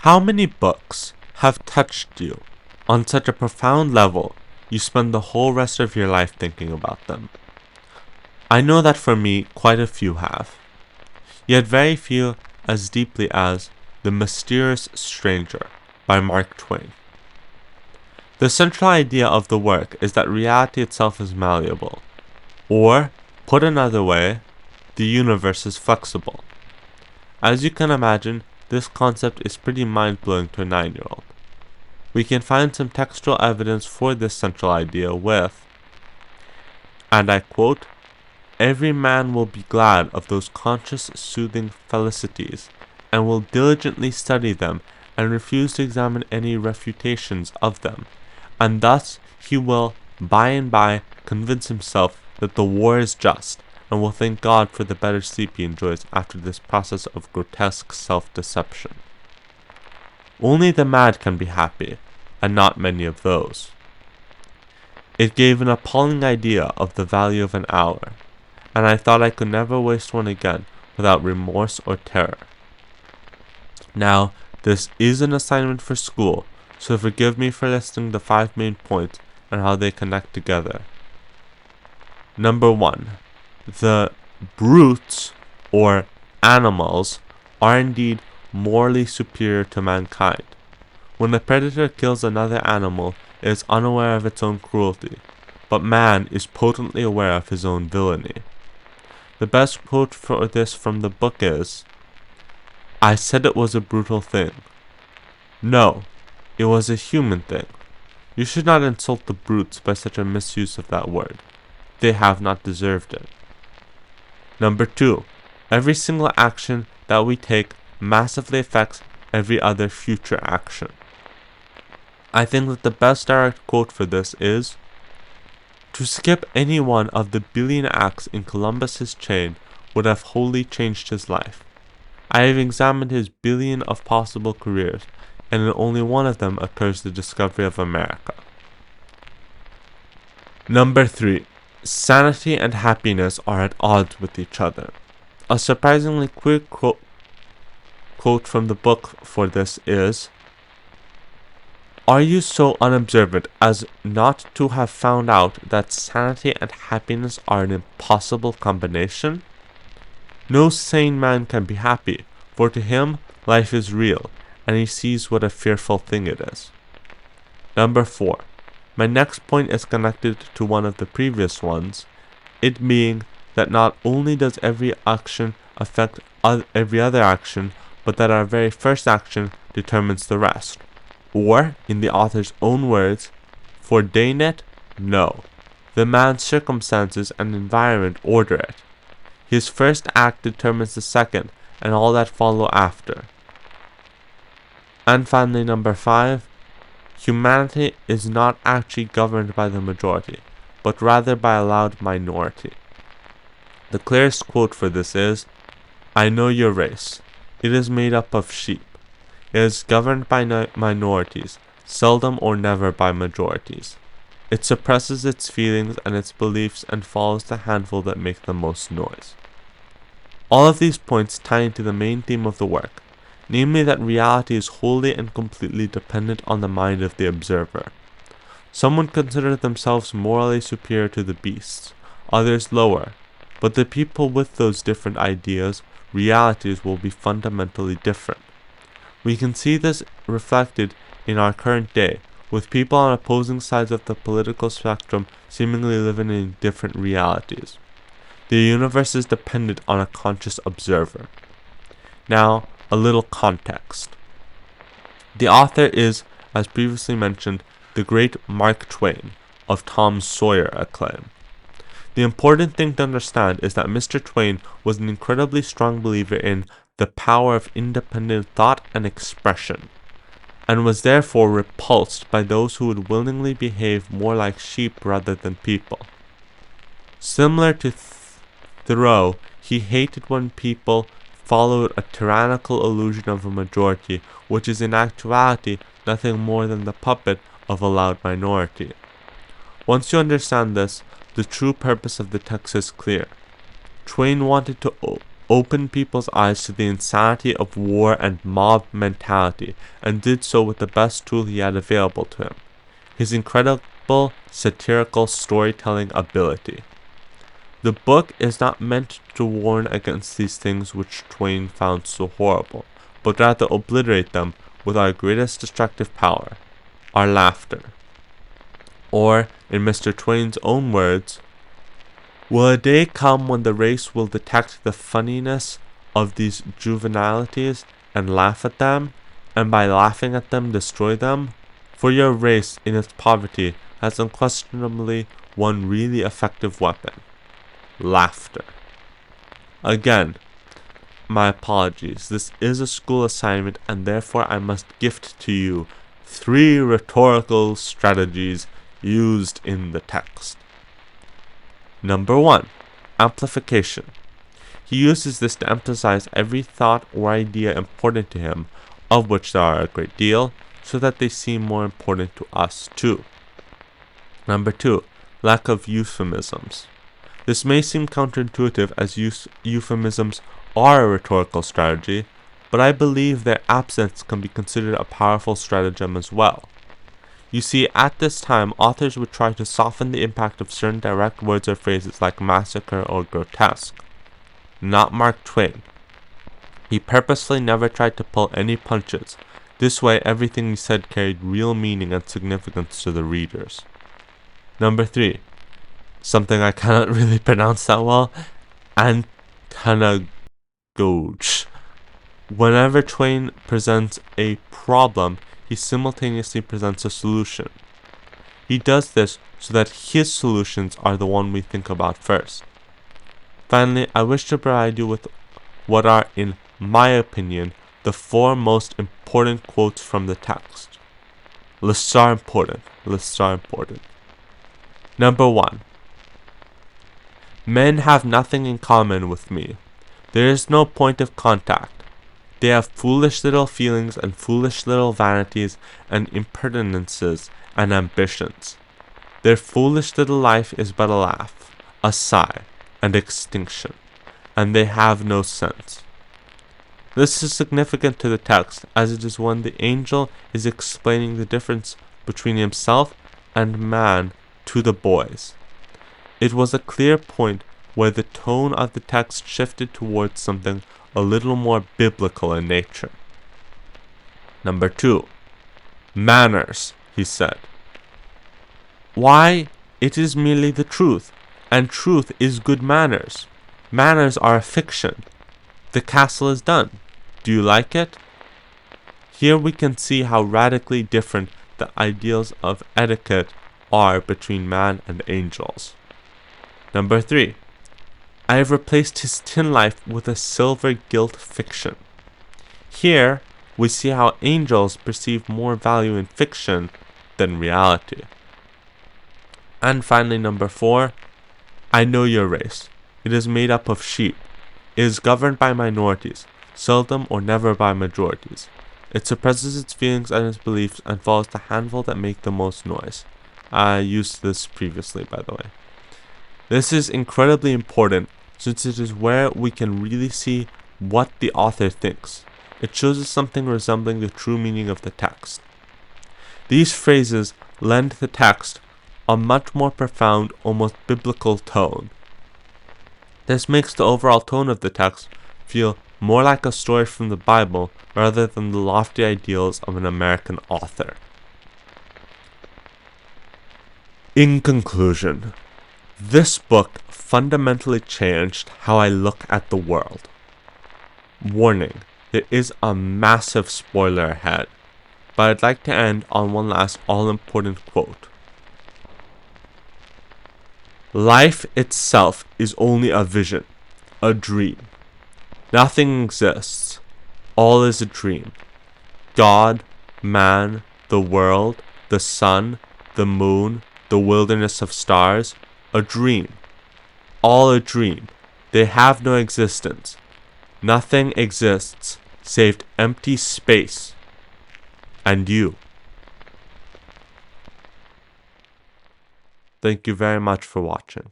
How many books have touched you on such a profound level you spend the whole rest of your life thinking about them? I know that for me, quite a few have, yet very few as deeply as The Mysterious Stranger by Mark Twain. The central idea of the work is that reality itself is malleable, or, put another way, the universe is flexible. As you can imagine, this concept is pretty mind-blowing to a 9-year-old. We can find some textual evidence for this central idea with, and I quote, "Every man will be glad of those conscious, soothing felicities, and will diligently study them, and refuse to examine any refutations of them, and thus he will by and by convince himself that the war is just, and will thank God for the better sleep he enjoys after this process of grotesque self-deception. Only the mad can be happy, and not many of those." It gave an appalling idea of the value of an hour, and I thought I could never waste one again without remorse or terror. Now, this is an assignment for school, so forgive me for listing the 5 main points and how they connect together. Number 1. The brutes, or animals, are indeed morally superior to mankind. When a predator kills another animal, it is unaware of its own cruelty, but man is potently aware of his own villainy. The best quote for this from the book is, "I said it was a brutal thing. No, it was a human thing. You should not insult the brutes by such a misuse of that word. They have not deserved it." Number 2. Every single action that we take massively affects every other future action. I think that the best direct quote for this is, "To skip any one of the billion acts in Columbus's chain would have wholly changed his life. I have examined his billion of possible careers, and in only one of them occurs the discovery of America." Number 3. Sanity and happiness are at odds with each other. A surprisingly quick quote from the book for this is, "Are you so unobservant as not to have found out that sanity and happiness are an impossible combination? No sane man can be happy, for to him life is real, and he sees what a fearful thing it is." Number 4. My next point is connected to one of the previous ones, it being that not only does every action affect every other action, but that our very first action determines the rest. Or, in the author's own words, "For Dennett, no. The man's circumstances and environment order it. His first act determines the second, and all that follow after." And finally, number 5. Humanity is not actually governed by the majority, but rather by a loud minority. The clearest quote for this is, "I know your race. It is made up of sheep. It is governed by minorities, seldom or never by majorities. It suppresses its feelings and its beliefs and follows the handful that make the most noise." All of these points tie into the main theme of the work, namely that reality is wholly and completely dependent on the mind of the observer. Some would consider themselves morally superior to the beasts, others lower, but the people with those different ideas, realities will be fundamentally different. We can see this reflected in our current day, with people on opposing sides of the political spectrum seemingly living in different realities. The universe is dependent on a conscious observer. Now, a little context. The author is, as previously mentioned, the great Mark Twain, of Tom Sawyer acclaim. The important thing to understand is that Mr. Twain was an incredibly strong believer in the power of independent thought and expression, and was therefore repulsed by those who would willingly behave more like sheep rather than people. Similar to Thoreau, he hated when people followed a tyrannical illusion of a majority, which is in actuality nothing more than the puppet of a loud minority. Once you understand this, the true purpose of the text is clear. Twain wanted to opened people's eyes to the insanity of war and mob mentality, and did so with the best tool he had available to him: his incredible satirical storytelling ability. The book is not meant to warn against these things which Twain found so horrible, but rather obliterate them with our greatest destructive power, our laughter. Or, in Mr. Twain's own words, "Will a day come when the race will detect the funniness of these juvenilities and laugh at them, and by laughing at them destroy them? For your race, in its poverty, has unquestionably one really effective weapon: laughter." Again, my apologies. This is a school assignment, and therefore I must gift to you 3 rhetorical strategies used in the text. Number 1. Amplification. He uses this to emphasize every thought or idea important to him, of which there are a great deal, so that they seem more important to us too. Number 2. Lack of euphemisms. This may seem counterintuitive, as euphemisms are a rhetorical strategy, but I believe their absence can be considered a powerful stratagem as well. You see, at this time, authors would try to soften the impact of certain direct words or phrases like massacre or grotesque. Not Mark Twain. He purposely never tried to pull any punches. This way, everything he said carried real meaning and significance to the readers. Number 3. Something I cannot really pronounce that well: antagoge. Whenever Twain presents a problem, he simultaneously presents a solution. He does this so that his solutions are the one we think about first. Finally, I wish to provide you with what are, in my opinion, the 4 most important quotes from the text. Lists are important. Number 1. Men have nothing in common with me. There is no point of contact. They have foolish little feelings and foolish little vanities and impertinences and ambitions. Their foolish little life is but a laugh, a sigh, and extinction, and they have no sense. This is significant to the text, as it is when the angel is explaining the difference between himself and man to the boys. It was a clear point where the tone of the text shifted towards something a little more biblical in nature. Number 2. Manners, he said. Why, it is merely the truth, and truth is good manners. Manners are a fiction. The castle is done. Do you like it? Here we can see how radically different the ideals of etiquette are between man and angels. Number 3. I have replaced his tin life with a silver gilt fiction. Here, we see how angels perceive more value in fiction than reality. And finally, number 4. I know your race. It is made up of sheep. It is governed by minorities, seldom or never by majorities. It suppresses its feelings and its beliefs and follows the handful that make the most noise. I used this previously, by the way. This is incredibly important, since it is where we can really see what the author thinks. It shows us something resembling the true meaning of the text. These phrases lend the text a much more profound, almost biblical tone. This makes the overall tone of the text feel more like a story from the Bible rather than the lofty ideals of an American author. In conclusion, this book fundamentally changed how I look at the world. Warning, there is a massive spoiler ahead, but I'd like to end on one last all-important quote. Life itself is only a vision, a dream. Nothing exists. All is a dream. God, man, the world, the sun, the moon, the wilderness of stars, a dream. All a dream. They have no existence. Nothing exists save empty space and you. Thank you very much for watching.